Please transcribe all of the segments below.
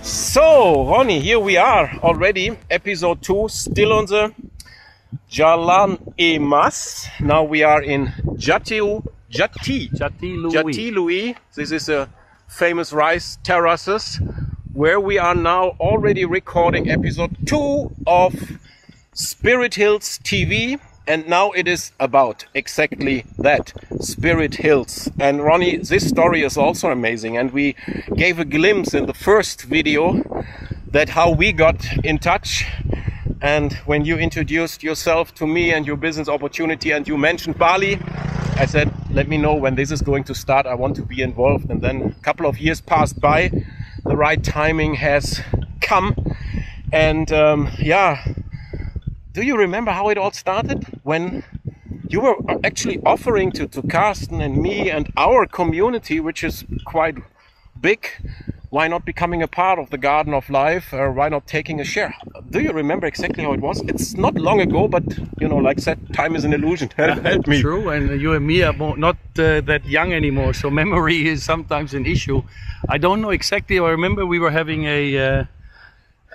So, Ronny, here we are already, episode 2, still on the Jalan-e-Mas. Now we are in Jati Lui. This is a famous rice terraces where we are now already recording episode 2 of Spirit Hills TV. And now it is about exactly that, Spirit Hills. And Ronny, this story is also amazing. And we gave a glimpse in the first video that how we got in touch. And when you introduced yourself to me and your business opportunity and you mentioned Bali, I said, let me know when this is going to start. I want to be involved. And then a couple of years passed by. The right timing has come. And yeah. Do you remember how it all started? When you were actually offering to Carsten and me and our community, which is quite big, why not becoming a part of the Garden of Life, or why not taking a share? Do you remember exactly how it was? It's not long ago, but you know, like I said, time is an illusion. Help me. True, and you and me are not that young anymore, so memory is sometimes an issue. I don't know exactly. I remember we were having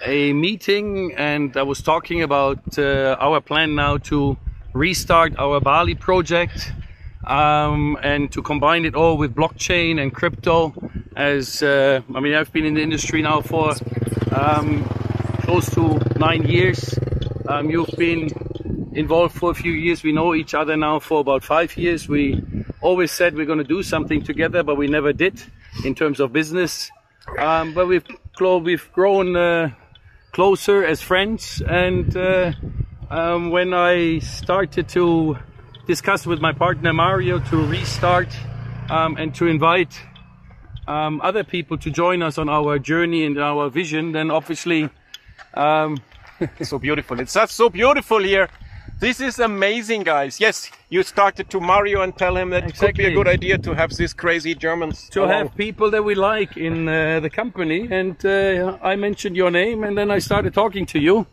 a meeting and I was talking about our plan now to restart our Bali project and to combine it all with blockchain and crypto. As I mean, I've been in the industry now for close to 9 years. You've been involved for a few years. We know each other now for about 5 years. We always said we're going to do something together, but we never did in terms of business. But we've grown closer as friends, and when I started to discuss with my partner Mario to restart and to invite other people to join us on our journey and our vision, then obviously it's so beautiful. It's just so beautiful here. This is amazing, guys. Yes, you started to Mario and tell him that it could be a good idea to have these crazy Germans. To have people that we like in the company. And I mentioned your name and then I started talking to you.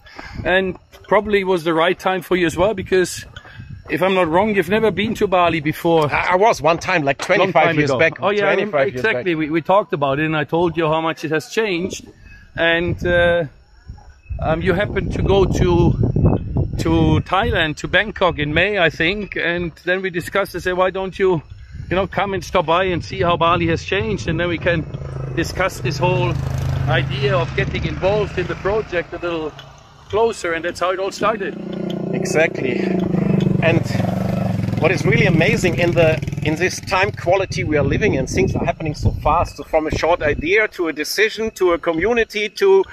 And probably was the right time for you as well, because if I'm not wrong, you've never been to Bali before. I was one time, like 25 years back. Oh yeah, exactly. We talked about it and I told you how much it has changed. And you happened to go to Thailand, to Bangkok in May, I think, and then we discussed and said, why don't you come and stop by and see how Bali has changed, and then we can discuss this whole idea of getting involved in the project a little closer, and that's how it all started. Exactly. And what is really amazing in this time quality we are living in, things are happening so fast. So from a short idea to a decision to a community to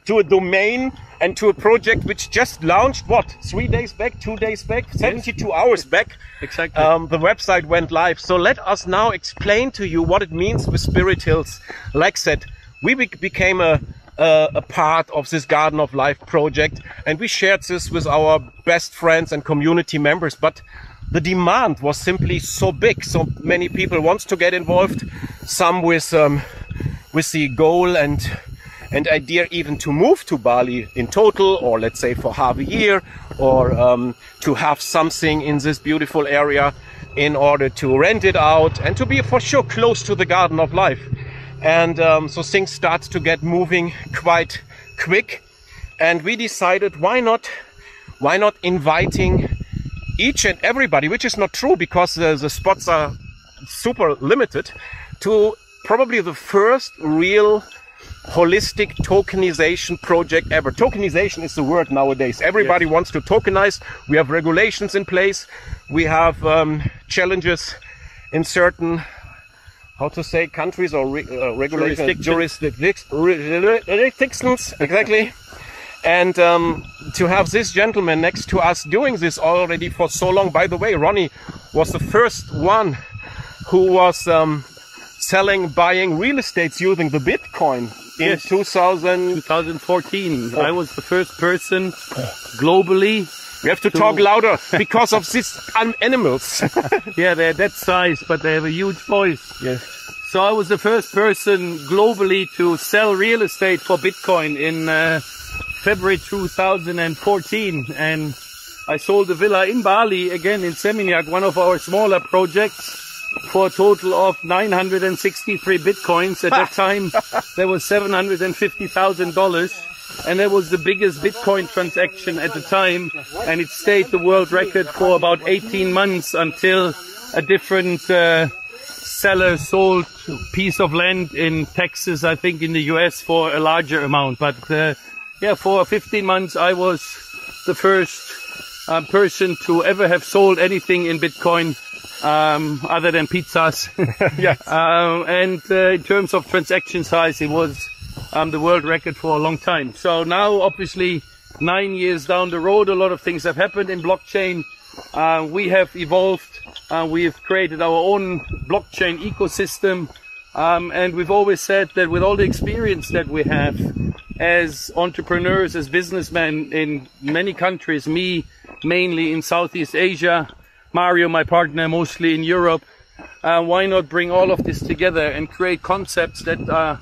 a domain and to a project which just launched, what, 3 days back, 2 days back, 72 hours back. Exactly. The website went live. So let us now explain to you what it means with Spirit Hills. Like I said, we became a part of this Garden of Life project, and we shared this with our best friends and community members. But the demand was simply so big. So many people want to get involved, some with the goal and idea even to move to Bali in total, or let's say for half a year, or to have something in this beautiful area in order to rent it out and to be for sure close to the Garden of Life. And so things start to get moving quite quick, and we decided why not inviting each and everybody, which is not true because the spots are super limited, to probably the first real holistic tokenization project ever. Tokenization is the word nowadays. Everybody wants to tokenize. We have regulations in place. We have challenges in certain, how to say, countries or jurisdictions. Exactly. And to have this gentleman next to us doing this already for so long. By the way, Ronny was the first one who was buying real estates using the Bitcoin in 2014. I was the first person globally. We have to talk louder because of these animals. Yeah, they're that size, but they have a huge voice. Yes. So I was the first person globally to sell real estate for Bitcoin in February 2014. And I sold a villa in Bali, again in Seminyak, one of our smaller projects. for a total of 963 Bitcoins. At that time, there was $750,000. And that was the biggest Bitcoin transaction at the time. And it stayed the world record for about 18 months until a different seller sold a piece of land in Texas, I think in the US, for a larger amount. But yeah, for 15 months I was the first person to ever have sold anything in Bitcoin other than pizzas. Yes. And in terms of transaction size, it was the world record for a long time. So now, obviously, 9 years down the road, a lot of things have happened in blockchain. We have evolved. We have created our own blockchain ecosystem. And we've always said that with all the experience that we have as entrepreneurs, as businessmen in many countries, me mainly in Southeast Asia, Mario, my partner, mostly in Europe, why not bring all of this together and create concepts that are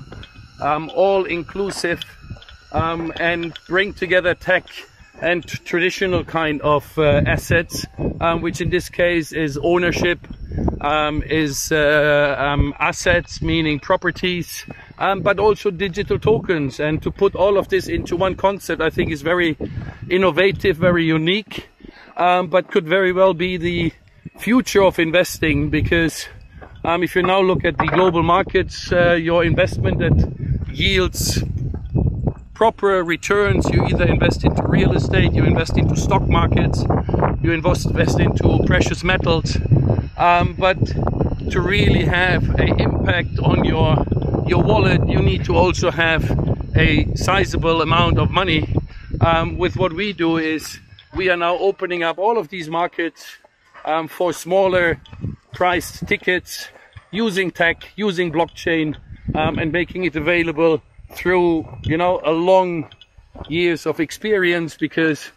all inclusive and bring together tech and traditional kind of assets, which in this case is ownership, is assets, meaning properties, but also digital tokens. And to put all of this into one concept, I think is very innovative, very unique, but could very well be the future of investing, because if you now look at the global markets, your investment that yields proper returns, you either invest into real estate, you invest into stock markets, you invest into precious metals, but to really have an impact on your wallet, you need to also have a sizable amount of money. With what we do is we are now opening up all of these markets for smaller priced tickets, using tech, using blockchain, and making it available through, you know, a long years of experience. Because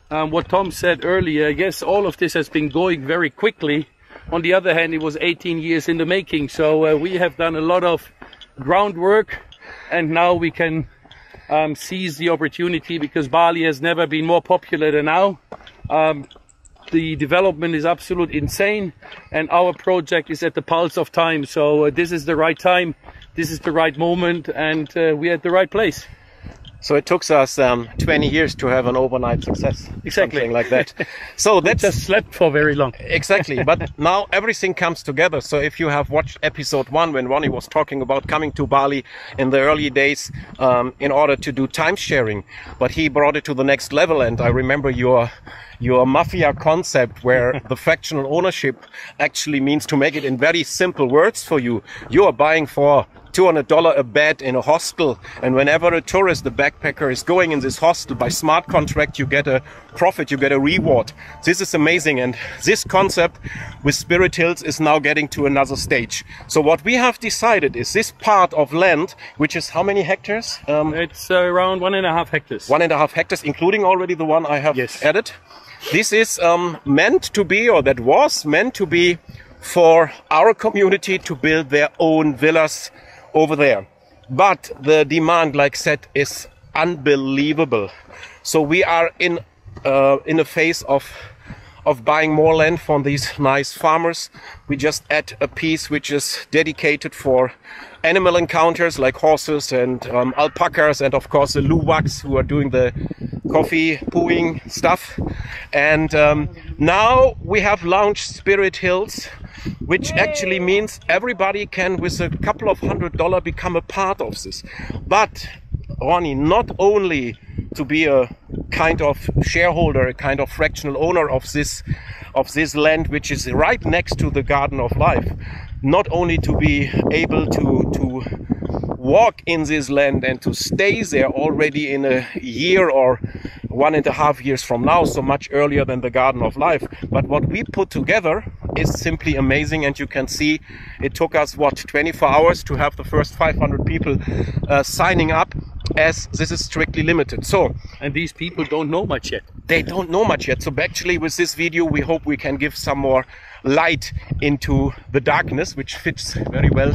what Tom said earlier, yes, all of this has been going very quickly. On the other hand, it was 18 years in the making. So we have done a lot of groundwork, and now we can seize the opportunity, because Bali has never been more popular than now. The development is absolutely insane, and our project is at the pulse of time. So this is the right time, this is the right moment, and we're at the right place. So it took us 20 years to have an overnight success. Exactly. Something like that. So that's just slept for very long. Exactly. But now everything comes together. So if you have watched episode 1, when Ronnie was talking about coming to Bali in the early days in order to do time sharing, but he brought it to the next level. And I remember your mafia concept, where the fractional ownership actually means, to make it in very simple words for you, you are buying for $200 a bed in a hostel, and whenever a tourist, a backpacker, is going in this hostel, by smart contract you get a profit, you get a reward. This is amazing, and this concept with Spirit Hills is now getting to another stage. So what we have decided is this part of land, which is how many hectares? It's around 1.5 hectares. 1.5 hectares, including already the one I have added. This is meant to be, or that was meant to be, for our community to build their own villas over there. But the demand, like said, is unbelievable. So we are in a phase of buying more land from these nice farmers. We just add a piece which is dedicated for animal encounters, like horses and alpacas, and of course the luwaks, who are doing the coffee pooing stuff. And now we have launched Spirit Hills, which actually means everybody can, with a couple of $100, become a part of this. But Ronnie, not only to be a kind of shareholder, a kind of fractional owner of this land, which is right next to the Garden of Life, not only to be able to walk in this land and to stay there already in a year or 1.5 years from now, so much earlier than the Garden of Life. But what we put together is simply amazing, and you can see it took us, 24 hours to have the first 500 people signing up, as this is strictly limited. So, and these people don't know much yet. They don't know much yet. So actually with this video we hope we can give some more light into the darkness, which fits very well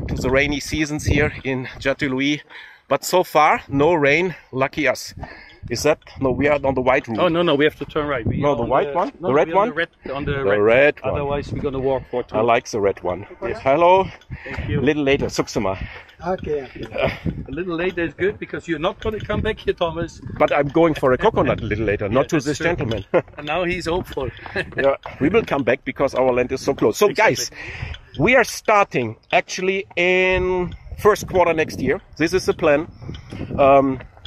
to the rainy seasons here in Jatiluí. But so far no rain, lucky us. Is that? No, we are on the white route. Oh, no, we have to turn right. No, the white one? The red one? On the red one. Otherwise, we're going to walk for 2 I like the red one. Yes. Hello. Thank you. A little later, Suksema. Okay. A little later is good because you're not going to come back here, Thomas. But I'm going for a coconut a little later, not to that's this true. gentleman. And now he's hopeful. Yeah, we will come back because our land is so close. So guys, we are starting actually in first quarter next year. This is the plan.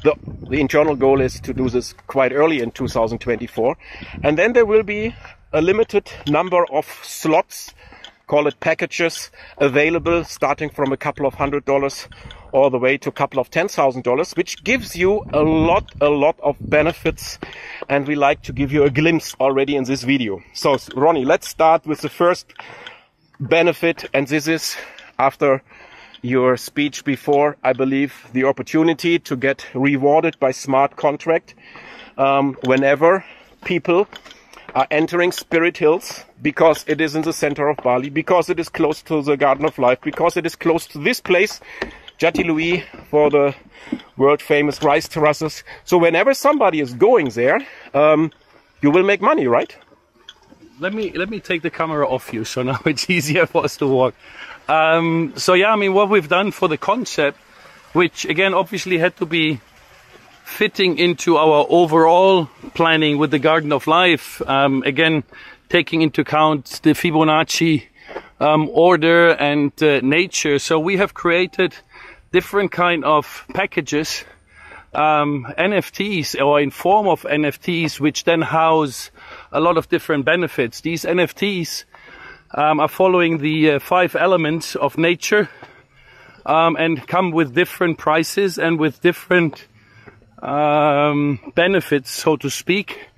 The internal goal is to do this quite early in 2024. And then there will be a limited number of slots, call it packages, available starting from a couple of $100 all the way to a couple of $10,000, which gives you a lot of benefits. And we like to give you a glimpse already in this video. So Ronnie, let's start with the first benefit. And this is, after your speech before, I believe, the opportunity to get rewarded by smart contract whenever people are entering Spirit Hills, because it is in the center of Bali, because it is close to the Garden of Life, because it is close to this place, Jati Lui, for the world famous rice terraces. So whenever somebody is going there, you will make money, right? Let me take the camera off you, so now it's easier for us to walk. So yeah, I mean, what we've done for the concept, which again obviously had to be fitting into our overall planning with the Garden of Life, again taking into account the Fibonacci order and nature. So we have created different kind of packages, NFTs, or in form of NFTs, which then house a lot of different benefits. These NFTs are following the 5 elements of nature, and come with different prices and with different benefits, so to speak,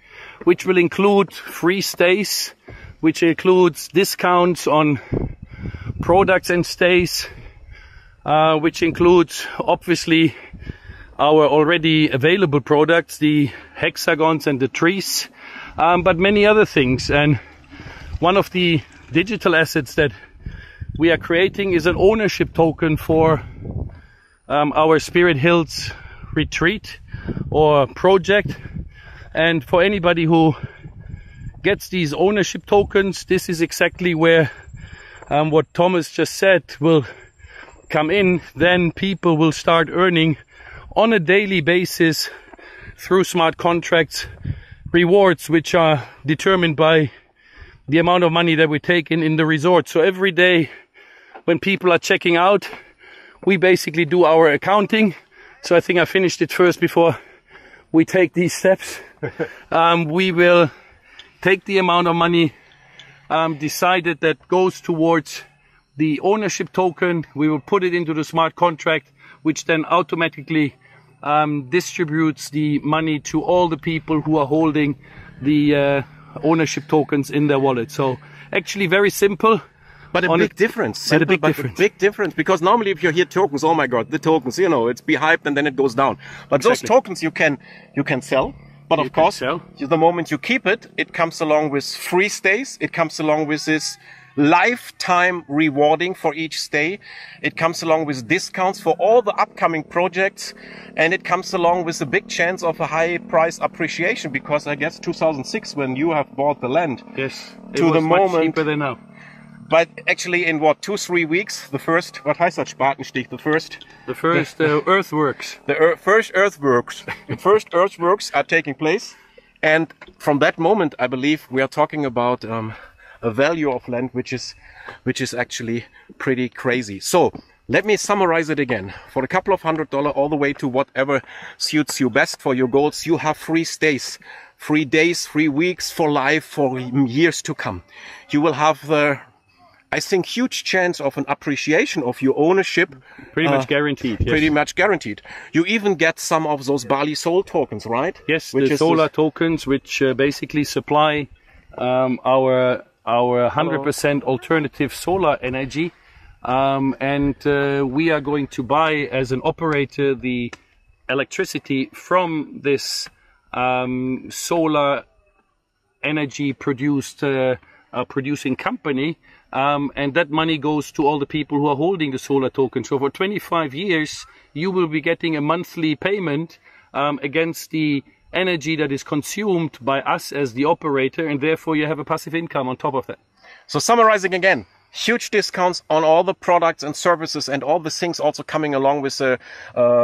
which will include free stays, which includes discounts on products and stays, which includes obviously our already available products, the hexagons and the trees, but many other things. And one of the digital assets that we are creating is an ownership token for our Spirit Hills retreat or project. And for anybody who gets these ownership tokens, this is exactly where what Thomas just said will come in. Then people will start earning on a daily basis through smart contracts rewards, which are determined by the amount of money that we take in the resort. So every day when people are checking out, we basically do our accounting. So I think I finished it first before we take these steps. We will take the amount of money decided that goes towards the ownership token. We will put it into the smart contract, which then automatically distributes the money to all the people who are holding the ownership tokens in their wallet. So actually very simple. But a big difference. Simple, but a big difference. Because normally if you hear tokens, oh my God, the tokens, you know, it's be hyped and then it goes down. But those tokens you can sell. But of course, the moment you keep it, it comes along with free stays. It comes along with this lifetime rewarding for each stay. It comes along with discounts for all the upcoming projects. And it comes along with a big chance of a high price appreciation, because I guess 2006, when you have bought the land, yes, to the moment, much cheaper than now. But actually in what, 2-3 weeks, the first, what heißt das, Spatenstich, the first earthworks. The first earthworks. The first earthworks are taking place. And from that moment, I believe we are talking about a value of land which is actually pretty crazy. So let me summarize it again. For a couple of $100 all the way to whatever suits you best for your goals, you have free stays, free days, free weeks for life, for years to come. You will have the, I think, huge chance of an appreciation of your ownership. Pretty much guaranteed. Yes. Pretty much guaranteed. You even get some of those Bali Soul tokens, right? Yes, the solar tokens, which basically supply our 100% alternative solar energy. And we are going to buy, as an operator, the electricity from this solar energy producing company. And that money goes to all the people who are holding the solar token. So for 25 years, you will be getting a monthly payment against the energy that is consumed by us as the operator, and therefore you have a passive income on top of that. So summarizing again, huge discounts on all the products and services and all the things also coming along with the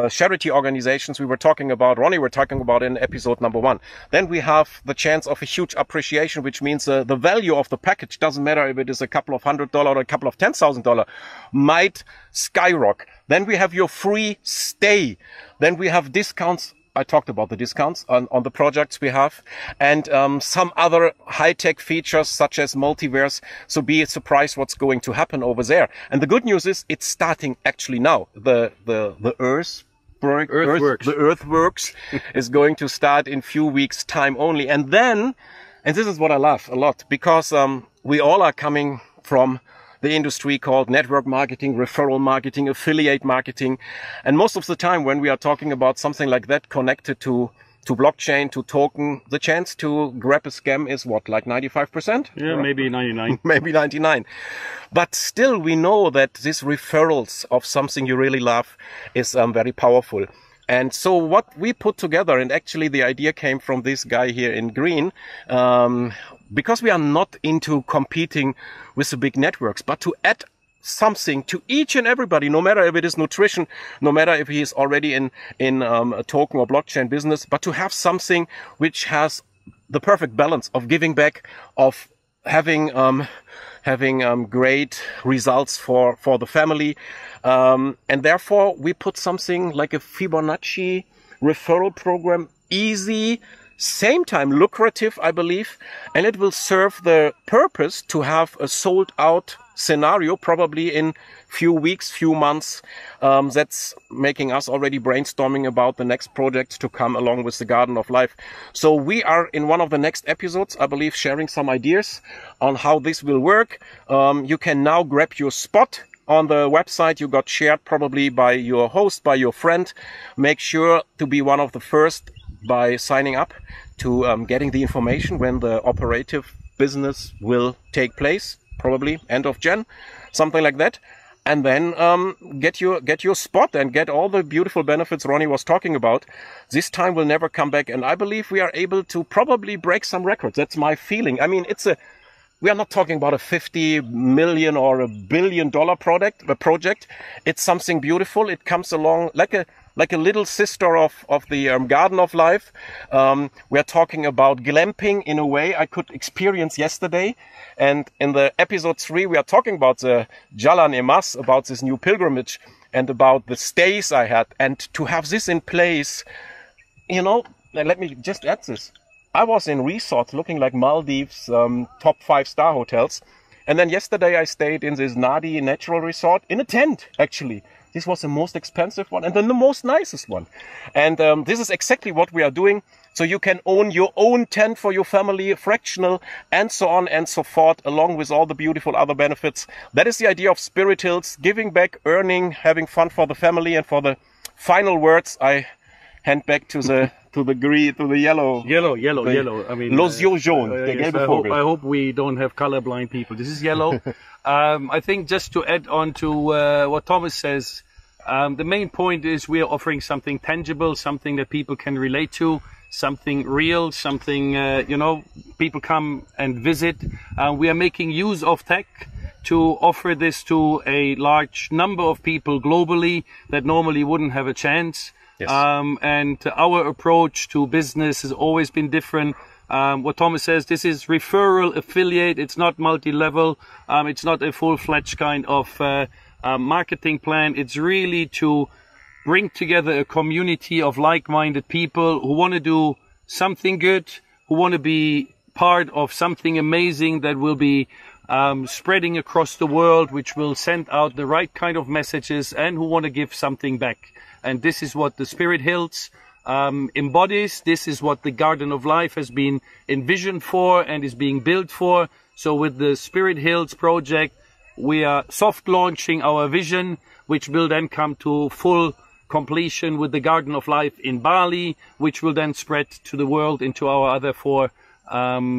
charity organizations we were talking about, Ronnie were talking about in episode number 1. Then we have the chance of a huge appreciation, which means the value of the package, doesn't matter if it is a couple of $100 or a couple of $10,000, might skyrocket. Then we have your free stay. Then we have discounts. I talked about the discounts on the projects we have, and some other high-tech features such as multiverse. So be surprised what's going to happen over there. And the good news is it's starting actually now. The Earthworks is going to start in few weeks time only. And then, and this is what I love a lot, because we all are coming from the industry called network marketing, referral marketing, affiliate marketing. And most of the time when we are talking about something like that connected to blockchain, to token, the chance to grab a scam is what, like 95%? Yeah, maybe 99. Maybe 99. But still we know that these referrals of something you really love is very powerful. And so what we put together, and actually the idea came from this guy here in green, because we are not into competing with the big networks, but to add something to each and everybody, no matter if it is nutrition, no matter if he is already in a token or blockchain business, but to have something which has the perfect balance of giving back, of having great results for the family. And therefore we put something like a Fibonacci referral program, easy, same time lucrative, I believe, and it will serve the purpose to have a sold out scenario probably in few weeks, few months. That's making us already brainstorming about the next projects to come along with the Garden of Life. So we are in one of the next episodes, I believe, sharing some ideas on how this will work. You can now grab your spot on the website. You got shared probably by your host, by your friend. Make sure to be one of the first by signing up to getting the information when the operative business will take place, probably end of Jan, something like that. And then get your spot and get all the beautiful benefits Ronnie was talking about. This time will never come back, and I believe we are able to probably break some records. That's my feeling. I mean, we are not talking about a 50 million or $1 billion project. It's something beautiful. It comes along like a little sister of the Garden of Life. We are talking about glamping in a way I could experience yesterday. And in the episode 3, we are talking about the Jalan Emas, about this new pilgrimage and about the stays I had. And to have this in place, you know, let me just add this. I was in resorts looking like Maldives, top 5-star hotels. And then yesterday I stayed in this Nadi natural resort in a tent, actually. This was the most expensive one and then the most nicest one. And this is exactly what we are doing. So you can own your own tent for your family, fractional, and so on and so forth, along with all the beautiful other benefits. That is the idea of Spirit Hills, giving back, earning, having fun for the family. And for the final words, I hand back to the yellow. Yellow. I mean, Los yeux jaunes, der gelbe Vogel. I hope we don't have colorblind people. This is yellow. I think just to add on to what Thomas says, the main point is we are offering something tangible, something that people can relate to, something real, something, people come and visit. We are making use of tech to offer this to a large number of people globally that normally wouldn't have a chance. Yes. And our approach to business has always been different. What Thomas says, this is referral affiliate. It's not multi-level. It's not a full-fledged kind of marketing plan. It's really to bring together a community of like-minded people who want to do something good, who want to be part of something amazing that will be spreading across the world, which will send out the right kind of messages, and who want to give something back. And this is what the Spirit Hills embodies. This is what the Garden of Life has been envisioned for and is being built for. So with the Spirit Hills project, we are soft launching our vision, which will then come to full completion with the Garden of Life in Bali, which will then spread to the world into our other 4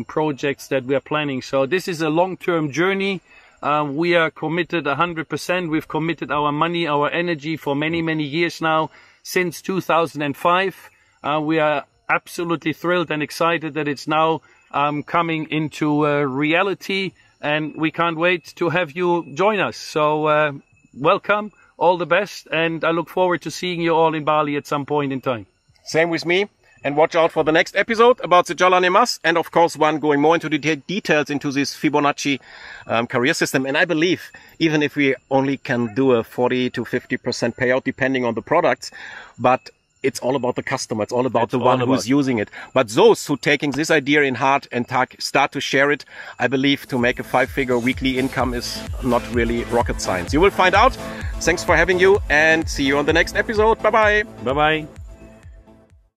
projects that we are planning. So this is a long-term journey. We are committed 100%. We've committed our money, our energy for many, many years now, since 2005. We are absolutely thrilled and excited that it's now coming into reality, and we can't wait to have you join us. So welcome, all the best, and I look forward to seeing you all in Bali at some point in time. Same with me. And watch out for the next episode about the Jalane Mas, and of course one going more into the details into this Fibonacci career system. And I believe even if we only can do a 40 to 50% payout depending on the products, but it's all about the customer. It's all about the one who's using it. But those who taking this idea in heart and start to share it, I believe to make a 5-figure weekly income is not really rocket science. You will find out. Thanks for having you, and see you on the next episode. Bye-bye. Bye-bye.